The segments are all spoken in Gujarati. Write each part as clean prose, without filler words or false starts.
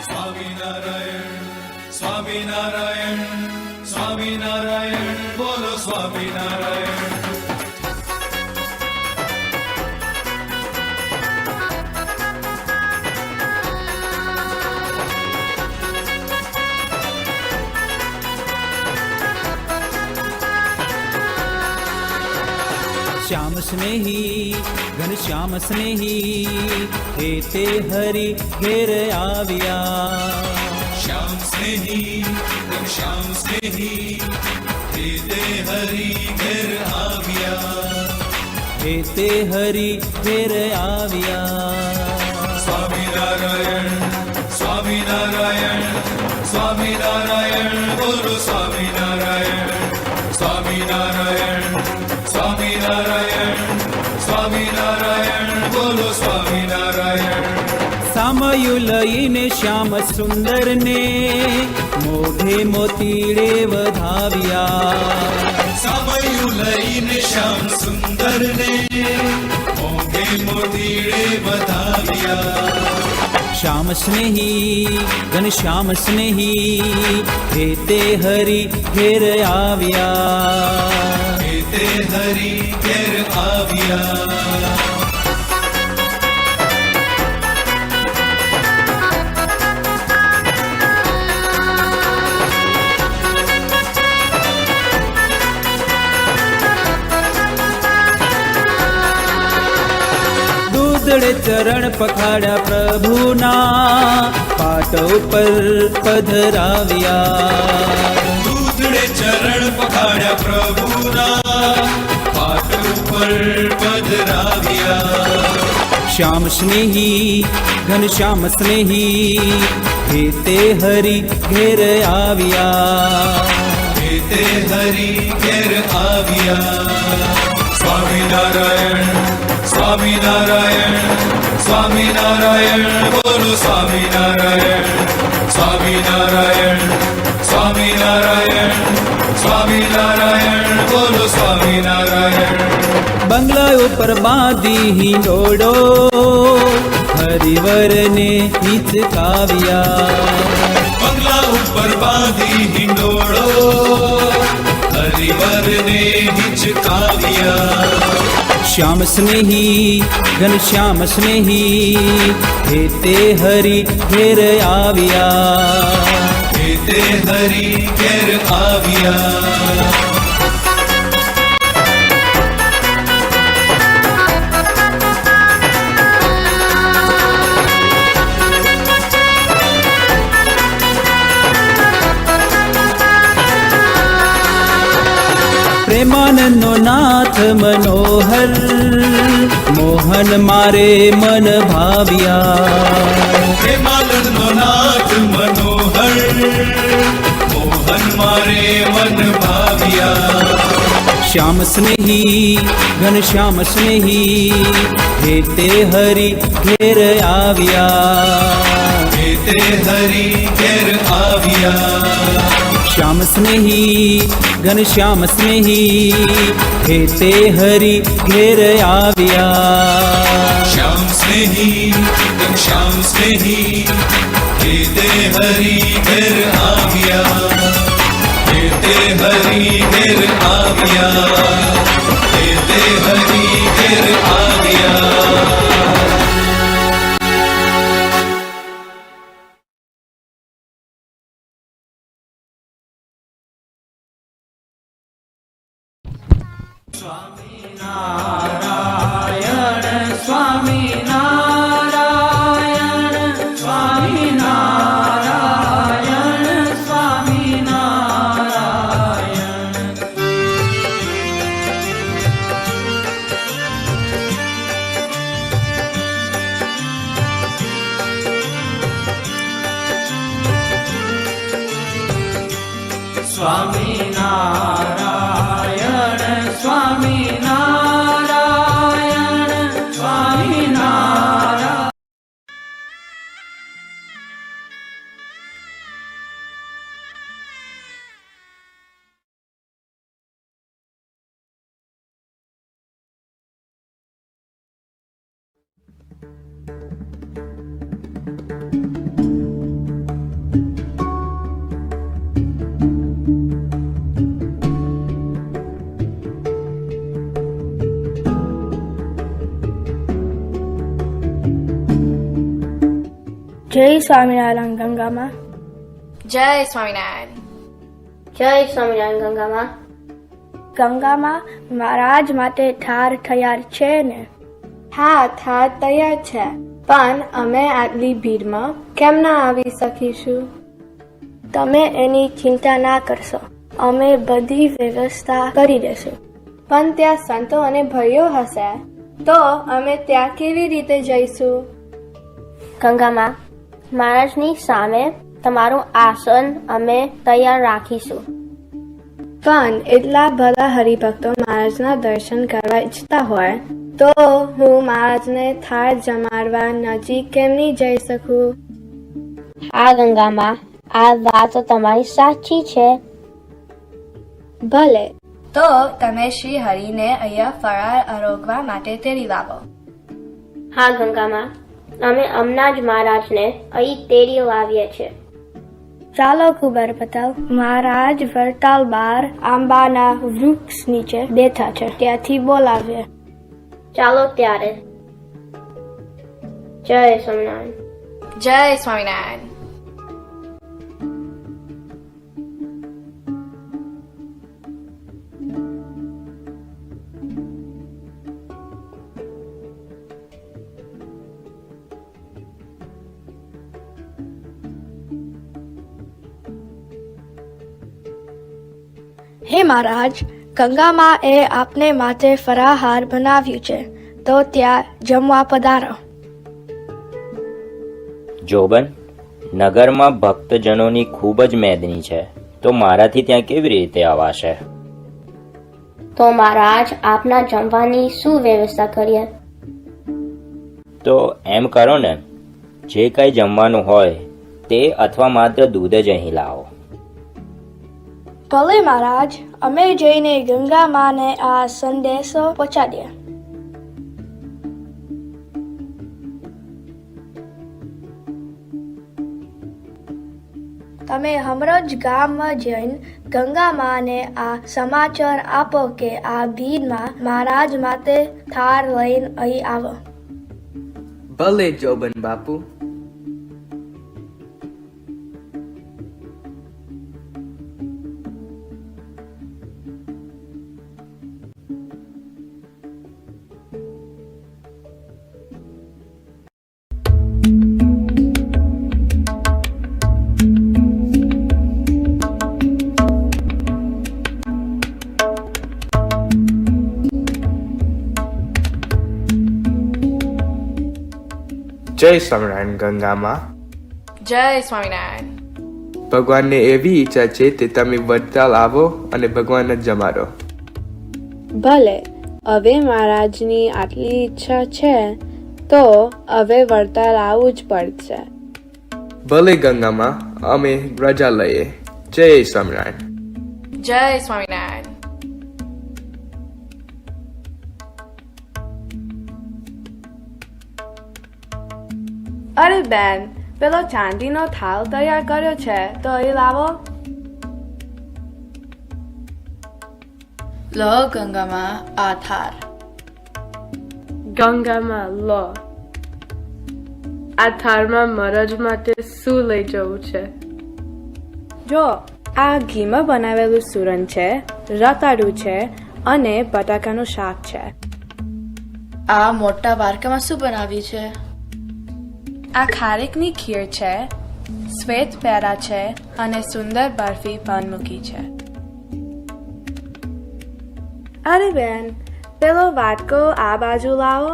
સ્વામિનારાયણ સ્વામિનારાયણ સ્વામિનારાયણ બોલો સ્વામિનારાયણ. श्याम स्नेही घनश्याम स्नेही हे ते हरि घेर आव्या. શ્યામ સ્નેહી ઘનશ્યામ સ્નેહી હે તે હરિ ઘેર આવ્યા. हे ते हरि घेर आव्या. સ્વામિનારાયણ સ્વામિનારાયણ સ્વામિનારાયણ બોલો સ્વામિનારાયણ. સ્વામિનારાયણ સ્વામિનારાયણ સ્વામિનારાયણ બોલો સ્વામિનારાયણ. સામયું લઈને શ્યામ સુંદર ને મોઢે મોતીડે વધાવ્યા. સામયું લઈને શ્યામ સુંદરને મોઢે મોતીડે વધાવ્યા. श्याम स्नेही घनश्याम स्नेही हे ते हरि घेर आव्या. હે તે હરિ ઘેર આવ્યા. દૂધડે ચરણ પખાડ્યા પ્રભુના પાટ ઉપર પધરાવ્યા. દૂધડે ચરણ પખાડ્યા પ્રભુના પાટ ઉપર પધરાવ્યા. श्याम स्नेही घनश्याम स्नेही हे ते हरि घेर आव्या. હે તે હરિ ઘેર આવ્યા. સ્વામિનારાયણ સ્વામિનારાયણ સ્વામિનારાયણ બોલો સ્વામિનારાયણ. સ્વામિનારાયણ સ્વામિનારાયણ સ્વામિનારાયણ બોલો સ્વામિનારાયણ. બંગલા ઉપર બાંધી હિંડોળો હરિવર ને હિચકાવ્યા. બંગલા ઉપર બાંધી હિંડોળો હરિવરને હિચકાવ્યા. श्याम स्नेही घनश्याम स्नेही हे ते हरि घेर आव्या. હે તે હરિ ઘેર આવ્યા. પ્રેમાનંદનો નાથ મનોહર મોહન મારે મન ભાવ્યા. પ્રેમાનંદનો નાથ મનોહર મોહન મારે મન ભાવ્યા. श्याम स्नेही घनश्याम स्नेही हे ते हरि घेर आव्या. હે તે હરિ ઘેર આવ્યા. श्याम स्नेही घनश्याम स्नेही हे ते हरि घेर आव्या. શ્યામ સ્નેહી ઘનશ્યામ સ્નેહી હે તે હરિ ઘેર આવ્યા. હે તે હરિ ઘેર આવ્યા. હે તે હરિ ઘેર આવ્યા. સ્વામિનારાયણ સ્વામિનારાયણ સ્વામિનારાયણ સ્વામિનારાયણ. સ્વામિનારાયણ સ્વામિનારાયણ સ્વામિનારાયણ. જય સ્વામિનારાયણ ગંગામાં. જય સ્વામિનારાયણ. જય સ્વામિનારાયણ ગંગામાં. ગંગામાં મહારાજ માટે થાર તૈયાર છે ને? હા, થાળ તૈયાર છે, પણ અમે આટલી ભીડમાં કેમ ના આવી શકીશું? તમે એની ચિંતા ના કરશો, અમે બધી વ્યવસ્થા કરી દેશું. પણ ત્યાં સંતો અને ભાઈઓ હશે, તો અમે ત્યાં કેવી રીતે જઈશું? ગંગામાં, મહારાજની સામે તમારું આસન અમે તૈયાર રાખીશું. પણ એટલા બધા હરિભક્તો મહારાજના દર્શન કરવા ઈચ્છતા હોય તો હું મહારાજને થાળ જમાડવા નજીક કેમ નહીં જઈ શકું? હા ગંગામાં, આ વાત તમારી સાચી છે. ભલે, તો તમે શ્રી હરિને અહીંયા ફરાળ આરોગવા માટે તેડી લાવો. હા ગંગામાં, અમે હમણાં જ મહારાજને અહીં તેડી લાવીએ છીએ. ચાલો કુંભાર પતાવ, મહારાજ વરતાલ બાર આંબાના વૃક્ષ નીચે બેઠા છે, ત્યાંથી બોલાવીએ. ચાલો ત્યારે. જય સ્વામિનારાયણ. જય સ્વામિનારાયણ. હે મહારાજ, ગંગામાં એ આપને માટે ફરાહાર બનાવ્યું છે, તો ત્યાં જમવા પધારો. જોબન, નગરમાં ભક્તજનોની ખૂબ જ મેદની છે, તો મારાથી ત્યાં કેવી રીતે આવાશે? તો મહારાજ આપના જમવાની શું વ્યવસ્થા કરીએ? તો એમ કરો ને, જે કંઈ જમવાનું હોય તે અથવા માત્ર દૂધ જ અહીં લાવો. ભલે મહારાજ, અમે જઈને ગંગા માને આ સંદેશો પહોંચાડીએ. તમે હમણાં જ ગામમાં જઈને ગંગા માને આ સમાચાર આપો કે આ ભીડમાં મહારાજ માટે થાર લઈને અહીં આવો. ભલે જોબન બાપુ. જય સ્વામિનારાયણ ગંગામાં. જય સ્વામિનારાયણ. ભગવાનને એવી ઈચ્છા છે તે તમે વડતાલ આવો અને ભગવાનને જમાડો. ભલે, હવે મહારાજની આટલી ઈચ્છા છે તો હવે વડતાલ આવવું જ પડશે. ભલે ગંગામાં, અમે રજા લઈએ. જય સ્વામિનારાયણ. જય સ્વામિનારાયણ. અરે બેન, પેલો ચાંદીનો થાળ તૈયાર કર્યો છે, તો એ લાવો. લો ગંગામાં આ થાર. ગંગામાં લો. આ થાળમાં મરજ માટે શું લઈ જવું છે? જો, આ ઘીમાં બનાવેલું સુરણ છે, રતાડું છે અને બટાકાનું શાક છે. આ મોટા વાડકામાં શું બનાવ્યું છે? આ ખારેકની ખીર છે, શ્વેત પેરા છે અને સુંદર બરફી પણ મૂકી છે. અરે બેન, પેલો વાટકો આ બાજુ લાવો.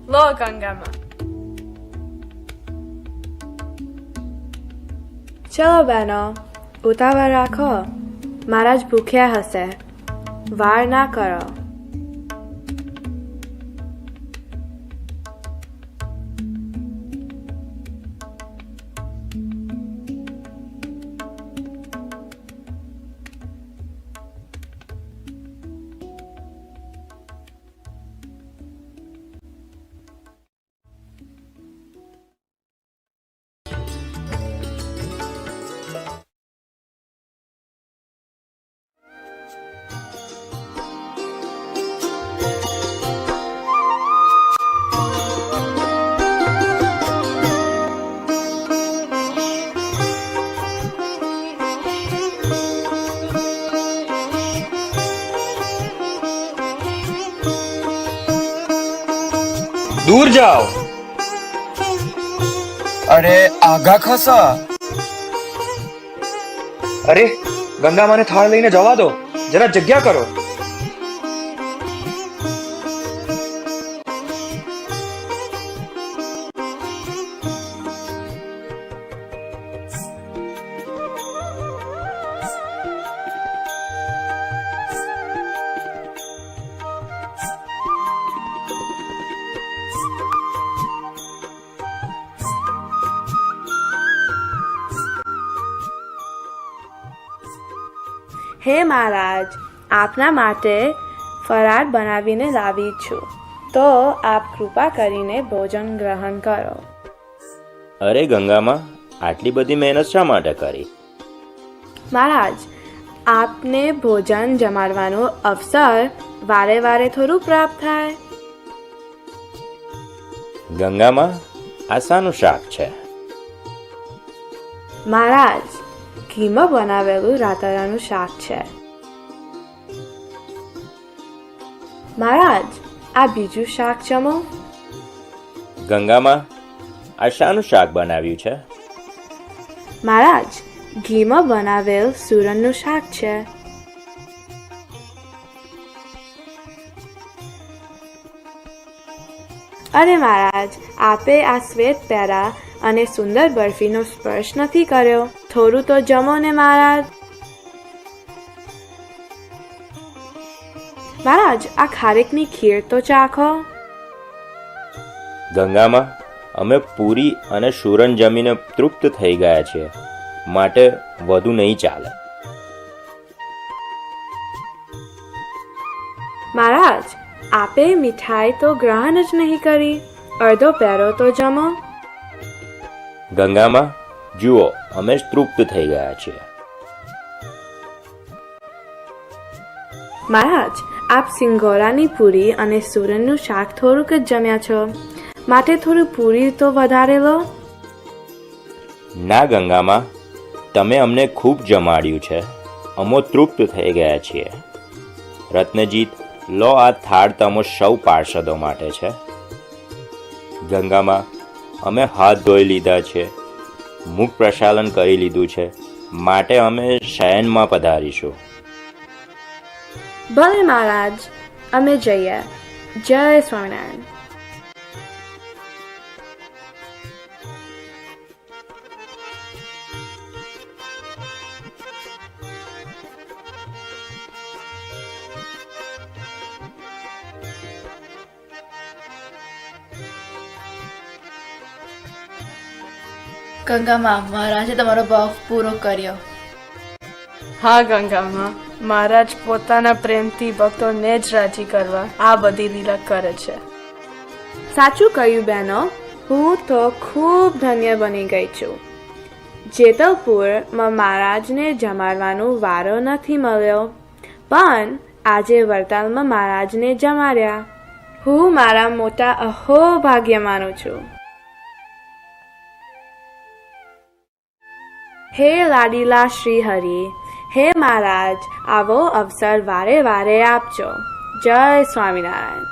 લો ગંગામાં. ચલો બહેનો, ઉતાવળ રાખો, મહારાજ ભૂખ્યા હશે, વાર ના કરો. दूर जाओ। अरे आगा खसा। अरे गंगा माने थाळ लईने जवा दो, जरा जग्या करो। હે મહારાજ, આપના માટે ફરાળ બનાવીને લાવી છું, તો આપ કૃપા કરીને ભોજન ગ્રહણ કરો. અરે ગંગામાં, આટલી બધી મહેનત શા માટે કરી? મહારાજ, આપને ભોજન જમાડવાનો અવસર વારે વારે થોડું પ્રાપ્ત થાય. ગંગામાં, આ શાનું શાક છે? મહારાજ, ઘીમાં બનાવેલું રાતરાનું શાક છે. મહારાજ, આ બીજું શાક જમો. ગંગામાં, આ શાનું શાક બનાવ્યું છે? મહારાજ, ઘીમાં બનાવેલ સુરણનું શાક છે. અરે મહારાજ, આપે આ શ્વેત પેરા અને સુંદર બરફીનો સ્પર્શ નથી કર્યો. થોડું તો જમો ને મહારાજ. મહારાજ, આ ખારેકની ખીર તો ચાખો. ગંગામાં, અમે પૂરી અને સુરણ જમીને તૃપ્ત થઈ ગયા છીએ, માટે વધુ નહીં ચાલે. મહારાજ, આપે મીઠાઈ તો ગ્રહણ જ નહીં કરી, અડધો પેરો તો જમો. ગંગામાં, જુઓ, અમે તૃપ્ત થઈ ગયા છીએ. મહારાજ, આપ સિંગોરાની પૂરી અને સુરણનું શાક થોડુંક જ જમ્યા છો, માટે થોડું પૂરી તો વધારે લો. ના ગંગામાં, તમે અમને ખૂબ જમાડ્યું છે, અમો તૃપ્ત થઈ ગયા છીએ. રત્નજીત, લો, આ થાળ તમો સૌ પાર્ષદો માટે છે. ગંગામાં, અમે હાથ ધોઈ લીધા છે, મુખ પ્રક્ષાલન કરી લીધું છે, માટે અમે શયનમાં પધારીશું. ભલે મહારાજ, અમે જઈએ. જય સ્વામિનારાયણ. ગંગામાં, મહારાજે તમારો ભાવ પૂરો કર્યો. હા ગંગામાં, મહારાજ પોતાના પ્રેમથી ભક્તોને જ રાજી કરવા આ બધી લીલા કરે છે. સાચું કહ્યું બહેનો, હું તો ખૂબ ધન્ય બની ગઈ છું. જેતલપુરમાં મહારાજને જમાડવાનો વારો નથી મળ્યો, પણ આજે વડતાલમાં મહારાજને જમાડ્યા. હું મારા મોટા અહોભાગ્ય માનું છું. હે લાડીલા શ્રી હરિ, હે મહારાજ, આવો અવસર વારે વારે આપજો. જય સ્વામિનારાયણ.